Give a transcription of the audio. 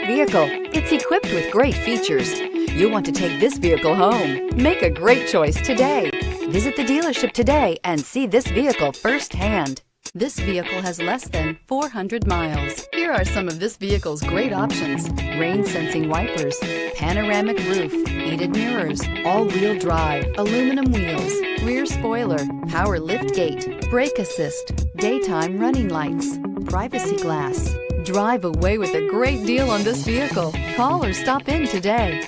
great vehicle. It's equipped with great features. You'll want to take this vehicle home. Make a great choice today. Visit the dealership today and see this vehicle firsthand. This vehicle has less than 400 miles. Here are some of this vehicle's great options: rain sensing wipers, panoramic roof, heated mirrors, all-wheel drive, aluminum wheels, rear spoiler, power liftgate, brake assist, daytime running lights, privacy glass. Drive away with a great deal on this vehicle. Call or stop in today.